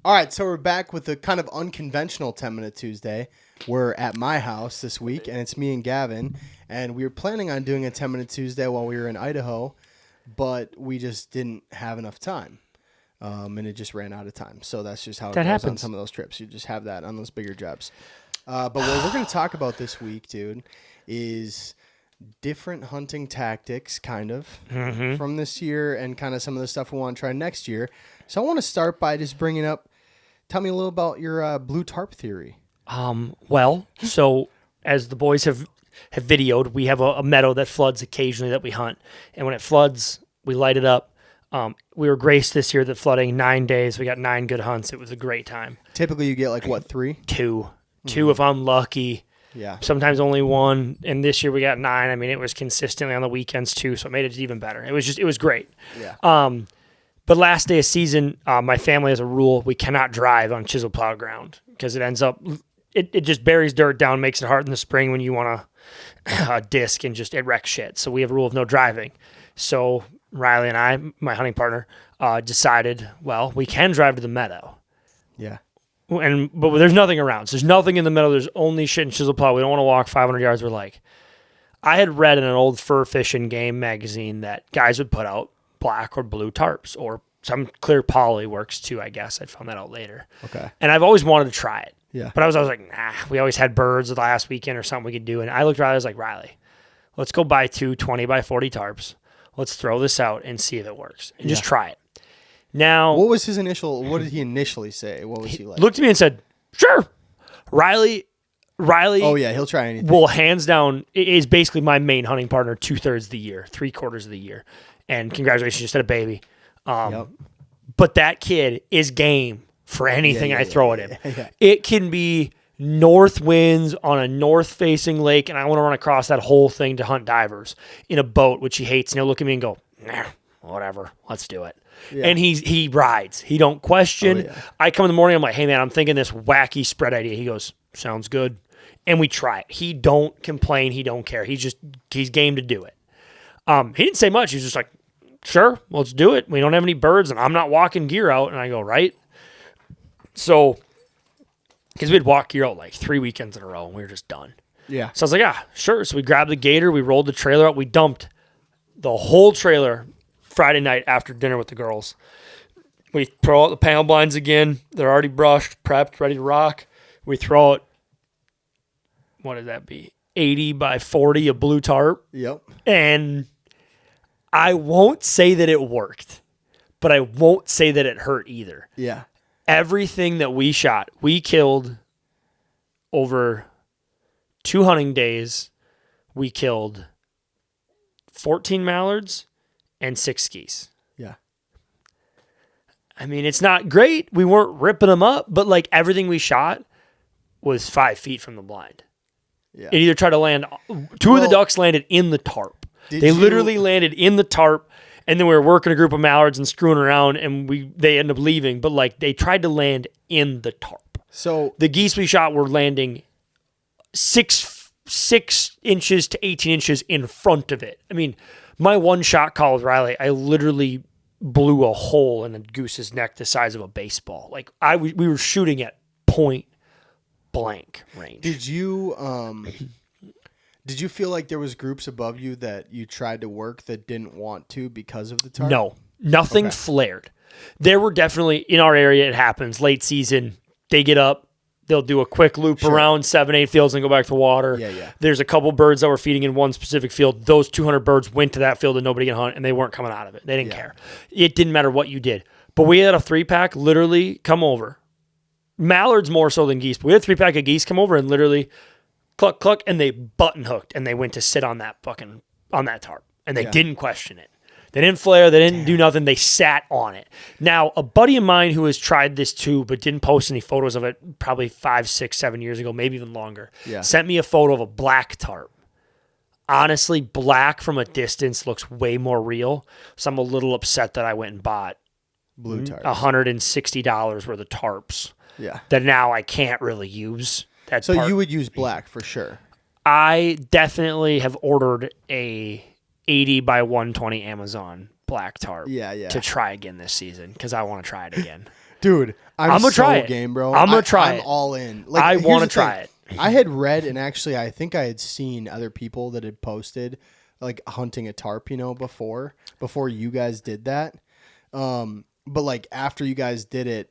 All right, so we're back with a kind of unconventional 10-Minute Tuesday. We're at my house this week, and it's me and Gavin, and we were planning on doing a 10-Minute Tuesday while we were in Idaho, but we just didn't have enough time, and it just ran out of time. So that's just how it goes on some of those trips. You just have that on those bigger jobs. But what we're going to talk about this week, dude, is different hunting tactics, kind of, from this year and kind of some of the stuff we want to try next year. So I want to start by just bringing up, tell me a little about your blue tarp theory. Well, so as the boys have videoed, we have a meadow that floods occasionally that we hunt. And when it floods, we light it up. We were graced this year that flooding 9 days. We got 9 good hunts. It was a great time. Typically you get like, what, 3? 2. 2 if I'm lucky. Yeah. Sometimes only 1. And this year we got 9. I mean, it was consistently on the weekends too, so it made it even better. It was great. Yeah. But last day of season, my family has a rule: we cannot drive on chisel plowed ground because it ends up, it just buries dirt down, makes it hard in the spring when you want a disc, and just it wrecks shit. So we have a rule of no driving. So Riley and I, my hunting partner, decided, well, we can drive to the meadow. Yeah. But there's nothing around. So there's nothing in the meadow. There's only shit and chisel plow. We don't want to walk 500 yards. We're like, I had read in an old fur fishing game magazine that guys would put out black or blue tarps, or some clear poly works too, I guess. I found that out later. Okay. And I've always wanted to try it. Yeah. But I was like, nah, we always had birds the last weekend or something we could do. And I looked at Riley, I was like, Riley, let's go buy 2 20 by 40 tarps. Let's throw this out and see if it works. And just try it. Now, what did he initially say? What was he like? Looked at me and said, sure. Riley. Oh yeah, he'll try anything. Well, hands down, is basically my main hunting partner 2/3 of the year, 3/4 of the year. And congratulations, you just had a baby. Yep. But that kid is game for anything I throw at him. Yeah. It can be north winds on a north-facing lake, and I want to run across that whole thing to hunt divers in a boat, which he hates. And he'll look at me and go, nah, whatever, let's do it. Yeah. And he rides. He don't question. Oh, yeah. I come in the morning, I'm like, hey, man, I'm thinking this wacky spread idea. He goes, sounds good. And we try it. He don't complain. He don't care. He's game to do it. He didn't say much. He was just like, sure, let's do it. We don't have any birds, and I'm not walking gear out. And I go, right? So, because we'd walk gear out like 3 weekends in a row, and we were just done. Yeah. So I was like, sure. So we grabbed the gator. We rolled the trailer out. We dumped the whole trailer Friday night after dinner with the girls. We throw out the panel blinds again. They're already brushed, prepped, ready to rock. We throw out, what did that be? 80 by 40 of blue tarp. Yep. And I won't say that it worked, but I won't say that it hurt either. Yeah. Everything that we shot, we killed over 2 hunting days. We killed 14 mallards and 6 geese. Yeah. I mean, it's not great. We weren't ripping them up, but like everything we shot was 5 feet from the blind. Yeah. It either tried to land, 2 of the ducks landed in the tarp. They literally landed in the tarp, and then we were working a group of mallards and screwing around, and they ended up leaving. But like they tried to land in the tarp. So the geese we shot were landing 6 inches to 18 inches in front of it. I mean, my one shot call with Riley, I literally blew a hole in a goose's neck the size of a baseball. Like we were shooting at point blank range. Did you feel like there was groups above you that you tried to work that didn't want to because of the tarp? No, nothing flared. There were definitely, in our area, it happens. Late season, they get up, they'll do a quick loop around 7, 8 fields and go back to water. Yeah. There's a couple birds that were feeding in one specific field. Those 200 birds went to that field and nobody could hunt, and they weren't coming out of it. They didn't care. It didn't matter what you did. But we had a 3-pack literally come over. Mallards more so than geese, but we had a 3-pack of geese come over and literally cluck, cluck, and they button hooked, and they went to sit on that tarp, and they didn't question it. They didn't flare. They didn't do nothing. They sat on it. Now, a buddy of mine who has tried this too, but didn't post any photos of it, probably 5, 6, 7 years ago, maybe even longer, sent me a photo of a black tarp. Honestly, black from a distance looks way more real, so I'm a little upset that I went and bought blue tarps, $160 worth of tarps. Yeah, that now I can't really use. So you would use black for sure. I definitely have ordered a 80 by 120 Amazon black tarp to try again this season because I want to try it again. Dude, I'm gonna try so it. game, bro. I'm gonna try I'm it. all in. I here's want the to try thing. it. I had read, and actually, I think I had seen other people that had posted like hunting a tarp, before you guys did that. But like after you guys did it,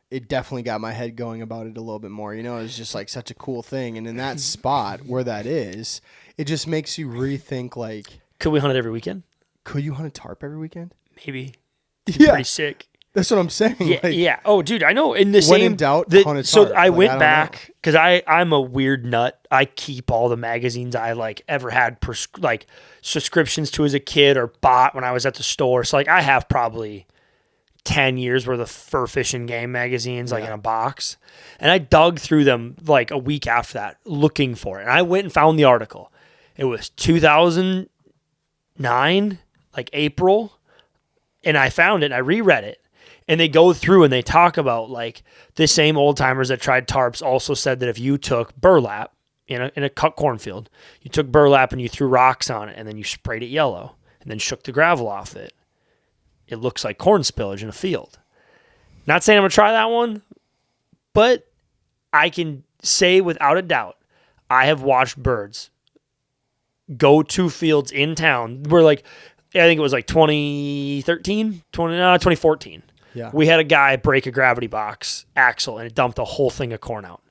it definitely got my head going about it a little bit more. It was just like such a cool thing, and in that spot where that is, it just makes you rethink. Like, Could we hunt it every weekend? could you hunt a tarp every weekend? Maybe. Yeah, Pretty sick. that's what I'm saying. Yeah, Like, yeah. Oh, dude, I know. In the when same in doubt, hunt a so tarp. I Like, went I don't back because I'm a weird nut. I keep all the magazines I like ever had like subscriptions to as a kid or bought when I was at the store. So like I have probably 10 years worth of fur fishing game magazines like in a box, and I dug through them like a week after that looking for it. And I went and found the article. It was 2009, like April, and I found it and I reread it. And they go through and they talk about like the same old timers that tried tarps also said that if you took burlap in a cut cornfield, you took burlap and you threw rocks on it and then you sprayed it yellow and then shook the gravel off it, it looks like corn spillage in a field. Not saying I'm going to try that one, but I can say without a doubt, I have watched birds go to fields in town where like, I think it was like 2014. Yeah. We had a guy break a gravity box axle and it dumped the whole thing of corn out.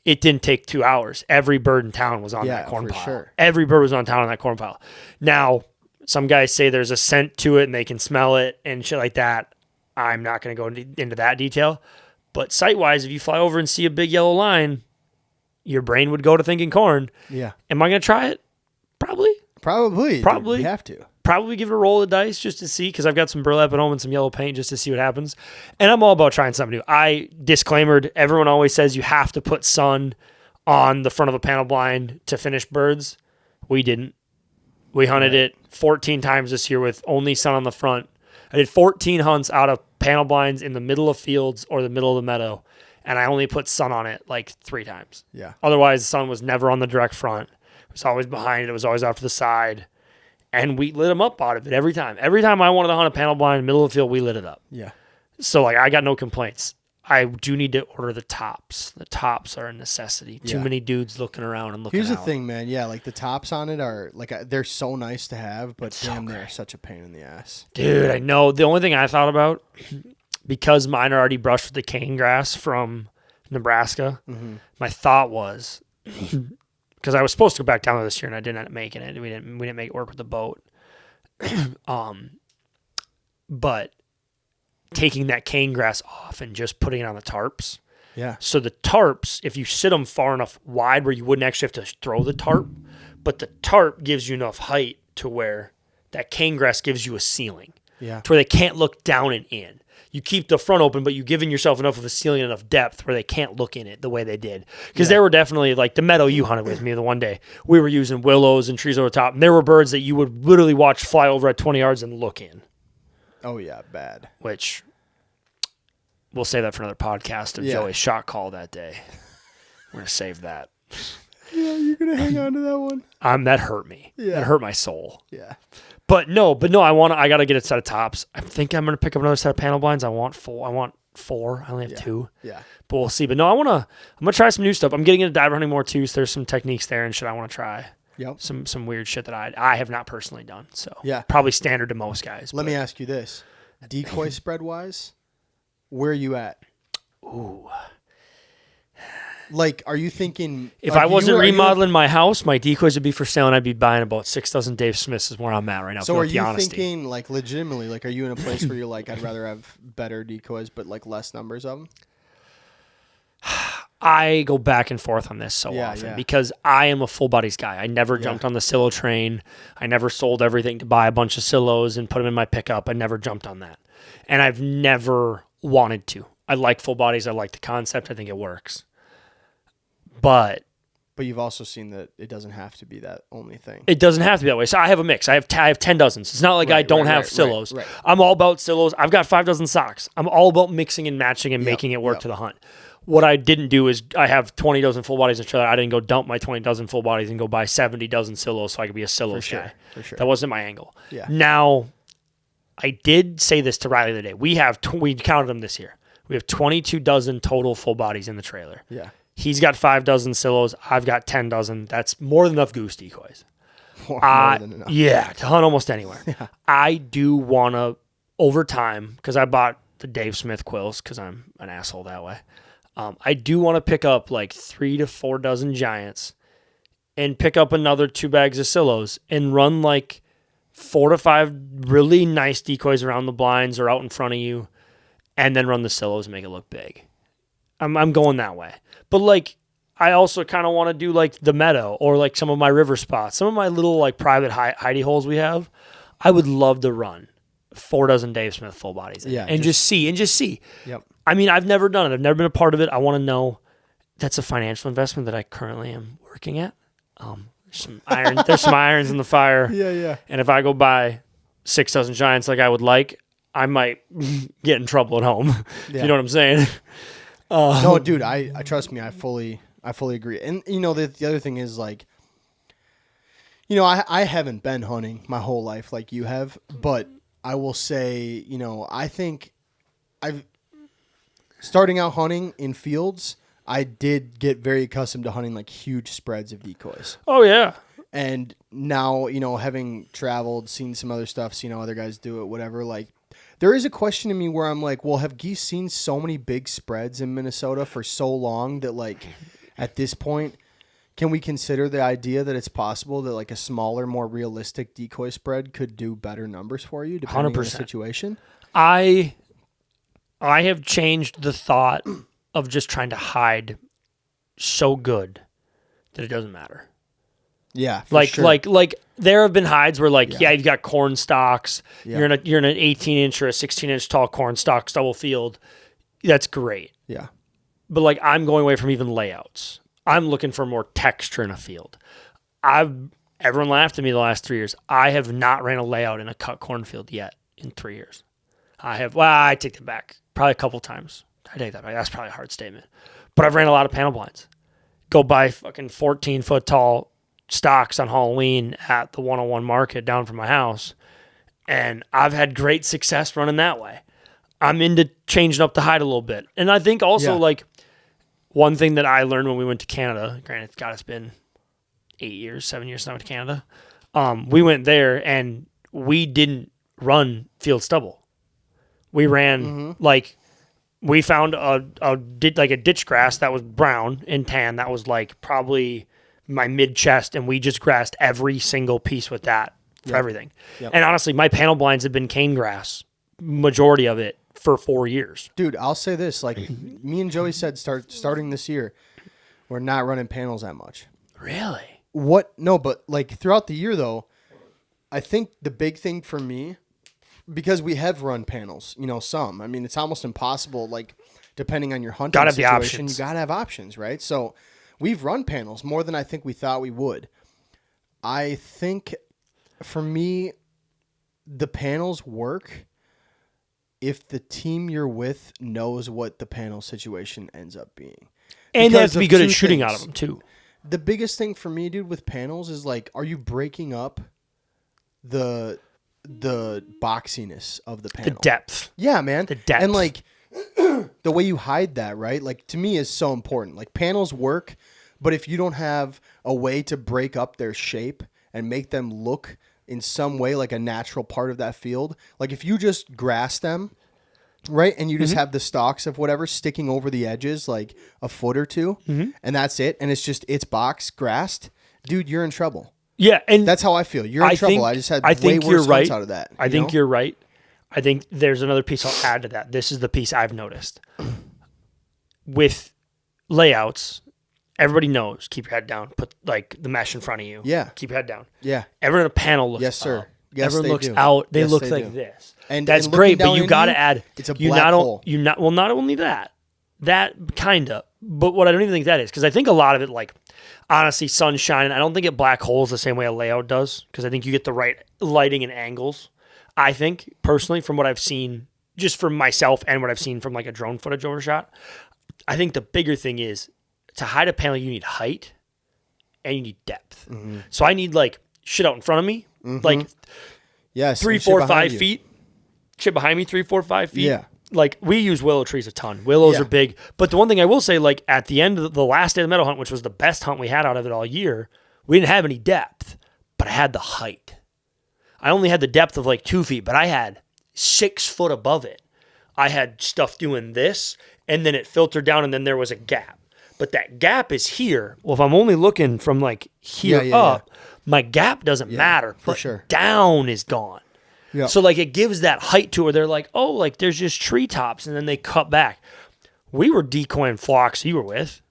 It didn't take 2 hours. Every bird in town was on that corn for pile. sure. Every bird was on town on that corn pile. Now, some guys say there's a scent to it and they can smell it and shit like that. I'm not going to go into that detail. But sight-wise, if you fly over and see a big yellow line, your brain would go to thinking corn. Yeah. Am I going to try it? Probably. Probably. Dude, you have to. Probably give it a roll of the dice just to see, because I've got some burlap at home and some yellow paint just to see what happens. And I'm all about trying something new. I disclaimered, everyone always says you have to put sun on the front of a panel blind to finish birds. We didn't. We hunted it 14 times this year with only sun on the front. I did 14 hunts out of panel blinds in the middle of fields or the middle of the meadow, and I only put sun on it like 3 times. Yeah. Otherwise, the sun was never on the direct front. It was always behind it. It was always off to the side. And we lit them up out of it every time. Every time I wanted to hunt a panel blind in the middle of the field, we lit it up. Yeah. So, like, I got no complaints. I do need to order the tops. The tops are a necessity. Too many dudes looking around and looking Here's the out. thing, man. Yeah, like the tops on it are like they're so nice to have, but damn, they're such a pain in the ass. Dude, I know. The only thing I thought about, because mine are already brushed with the cane grass from Nebraska, my thought was, because I was supposed to go back down there this year and I didn't end up making it. We didn't make it work with the boat. But taking that cane grass off and just putting it on the tarps. Yeah. So the tarps, if you sit them far enough wide where you wouldn't actually have to throw the tarp, but the tarp gives you enough height to where that cane grass gives you a ceiling. Yeah. To where they can't look down and in. You keep the front open, but you've given yourself enough of a ceiling and enough depth where they can't look in it the way they did. Because there were definitely, like the meadow you hunted with me the one day, we were using willows and trees over the top, and there were birds that you would literally watch fly over at 20 yards and look in. Oh, yeah, bad. Which, we'll save that for another podcast of Joey's shot call that day. We're going to save that. Yeah, you're going to hang on to that one. That hurt me. Yeah. That hurt my soul. Yeah. But no, I got to get a set of tops. I think I'm going to pick up another set of panel blinds. I want 4. I only have 2. Yeah. But we'll see. But no, I'm going to try some new stuff. I'm getting into diver hunting more too, so there's some techniques there and shit I want to try. Yep. Some weird shit that I have not personally done. So yeah, probably standard to most guys. Let me ask you this. Decoy spread wise, where are you at? Ooh. Like, are you thinking... If I wasn't remodeling my house, my decoys would be for sale, and I'd be buying about 6 dozen Dave Smiths is where I'm at right now. So are you thinking, like, legitimately, like, are you in a place where you're like, I'd rather have better decoys, but, like, less numbers of them? I go back and forth on this so often because I am a full bodies guy. I never jumped on the silo train. I never sold everything to buy a bunch of silos and put them in my pickup. I never jumped on that. And I've never wanted to. I like full bodies. I like the concept. I think it works. But you've also seen that it doesn't have to be that only thing. It doesn't have to be that way. So I have a mix. I have 10 dozens. It's not like I don't have silos. Right. I'm all about silos. I've got 5 dozen socks. I'm all about mixing and matching and making it work to the hunt. What I didn't do is I have 20 dozen full bodies in the trailer. I didn't go dump my 20 dozen full bodies and go buy 70 dozen silos so I could be a silos guy. For sure. That wasn't my angle. Yeah. Now, I did say this to Riley the other day. We counted them this year. We have 22 dozen total full bodies in the trailer. Yeah. He's got 5 dozen Silos. I've got 10 dozen. That's more than enough goose decoys. More than enough. Yeah, to hunt almost anywhere. Yeah. I do want to, over time, because I bought the Dave Smith quills because I'm an asshole that way. I do want to pick up like 3 to 4 dozen giants and pick up another 2 bags of Silos and run like 4 to 5 really nice decoys around the blinds or out in front of you, and then run the Silos and make it look big. I'm going that way. But like, I also kind of want to do like the meadow or like some of my river spots, some of my little like private hidey holes we have. I would love to run 4 dozen Dave Smith full bodies in and just see. Yep. I mean, I've never done it. I've never been a part of it. I want to know. That's a financial investment that I currently am working at. There's some irons in the fire. Yeah. And if I go buy 6 dozen giants like I would like, I might get in trouble at home. You know what I'm saying? No, dude, I trust me. I fully agree. And the other thing is like, I haven't been hunting my whole life like you have, but I will say, I think starting out hunting in fields, I did get very accustomed to hunting like huge spreads of decoys. Oh yeah. And now, having traveled, seen some other stuff, seen how other guys do it, whatever, like there is a question to me where I'm like, well, have geese seen so many big spreads in Minnesota for so long that like at this point, can we consider the idea that it's possible that like a smaller, more realistic decoy spread could do better numbers for you depending 100%. on the situation? I have changed the thought of just trying to hide so good that it doesn't matter. Yeah, like there have been hides where like you've got corn stalks. Yeah. You're in an 18-inch or a 16-inch tall corn stalks double field. That's great. Yeah. But like I'm going away from even layouts. I'm looking for more texture in a field. Everyone laughed at me the last 3 years. I have not ran a layout in a cut cornfield yet in 3 years. I take that back. Probably a couple times. I take that back. That's probably a hard statement. But I've ran a lot of panel blinds. Go buy fucking 14-foot tall stocks on Halloween at the 101 market down from my house. And I've had great success running that way. I'm into changing up the hide a little bit. And I think also like one thing that I learned when we went to Canada, granted, God, it's been 7 years since I went to Canada. We went there and we didn't run field stubble. We ran we found a ditch grass that was brown and tan that was like probably my mid chest, and we just grassed every single piece with that for everything. Yep. And honestly, my panel blinds have been cane grass, majority of it, for 4 years. Dude, I'll say this: like me and Joey said, starting this year, we're not running panels that much. Really? What? No, but like throughout the year though, I think the big thing for me, because we have run panels, some. I mean, it's almost impossible. Like depending on your hunting situation, you gotta have options, right? So we've run panels more than I think we thought we would. I think for me, the panels work if the team you're with knows what the panel situation ends up being. And they have to be good at shooting out of them too. The biggest thing for me, dude, with panels is like, are you breaking up the boxiness of the panel? The depth. Yeah, man. The depth. And like the way you hide that, right? Like to me is so important. Like panels work, but if you don't have a way to break up their shape and make them look in some way like a natural part of that field, like if you just grass them, right, and you just have the stalks of whatever sticking over the edges like a foot or two, and that's it, and it's box grassed, dude, you're in trouble. Yeah, and that's how I feel. You're in trouble. I just had way worse hunts out of that. I think you're right. I think there's another piece I'll add to that. This is the piece I've noticed. With layouts, everybody knows, keep your head down. Put like the mesh in front of you. Yeah. Keep your head down. Yeah. Everyone in a panel looks Yes, sir. up. Yes, everyone they looks do. out. They Yes, look they like do. this. And that's and great, but down you in got to add. It's a black hole. Not only that kinda, but what I don't even think that is, because I think a lot of it, like honestly, sun shining. I don't think it black holes the same way a layout does, because I think you get the right lighting and angles. I think personally, from what I've seen, just from myself and what I've seen from like a drone footage overshot, I think the bigger thing is to hide a panel, you need height and you need depth. So I need like shit out in front of me, like 3, 4, 5 feet. Shit behind me, 3, 4, 5 feet. Yeah. like we use willow trees a ton. Willows Yeah. are big. But the one thing I will say, like at the end of the last day of the meadow hunt, which was the best hunt we had out of it all year, we didn't have any depth, but I had the height. I only had the depth of like 2 feet, but I had 6 foot above it. I had stuff doing this, and then it filtered down, and then there was a gap. But that gap is here. Well, if I'm only looking from like here up, my gap doesn't matter. for But sure. down is gone. Yeah. So like it gives that height to where they're like, oh, like there's just treetops, and then they cut back. We were decoying flocks you were with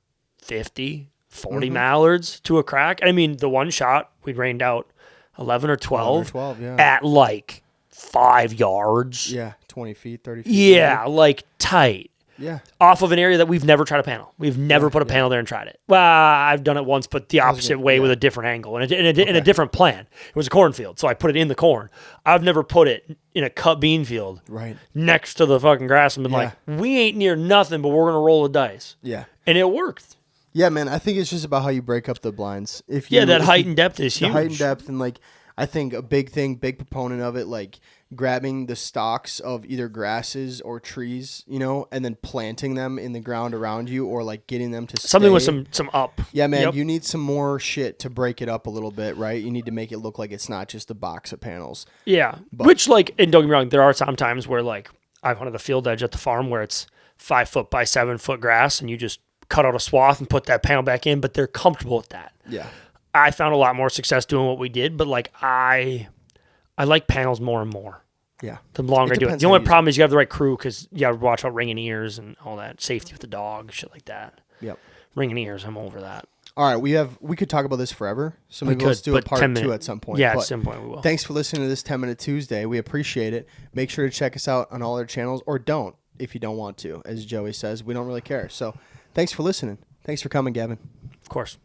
50, 40 mallards to a crack. I mean, the one shot we rained out 11 or 12, 12, yeah. at like 5 yards. Yeah, 20 feet, 30 feet. Yeah, like tight. Yeah. Off of an area that we've never tried a panel. We've never put a panel there and tried it. Well, I've done it once, but the opposite way with a different angle and in a different plan. It was a cornfield, so I put it in the corn. I've never put it in a cut bean field next to the fucking grass and been like, we ain't near nothing, but we're going to roll the dice. Yeah. And it worked. Yeah, man, I think it's just about how you break up the blinds. If you, That height and depth is the huge. height and depth, and like I think a big proponent of it, like grabbing the stalks of either grasses or trees, and then planting them in the ground around you, or like getting them to something stay. with some up. Yeah, man, Yep. you need some more shit to break it up a little bit, right? You need to make it look like it's not just a box of panels. Yeah, which like, and don't get me wrong, there are some times where like I've hunted the field edge at the farm where it's 5 foot by 7 foot grass, and you just cut out a swath and put that panel back in, but they're comfortable with that. Yeah. I found a lot more success doing what we did, but like I like panels more and more. Yeah. The longer I do it. depends The how only you use problem is you have the right crew because you got to watch out ringing ears and all that. Safety with the dog, shit like that. Yep. Ringing ears, I'm over that. All right, we could talk about this forever. So maybe let's do a part 2 at some point. Yeah, But at some point we will. thanks for listening to this 10-minute Tuesday. We appreciate it. Make sure to check us out on all our channels, or don't if you don't want to. As Joey says, we don't really care. So thanks for listening. Thanks for coming, Gavin. Of course.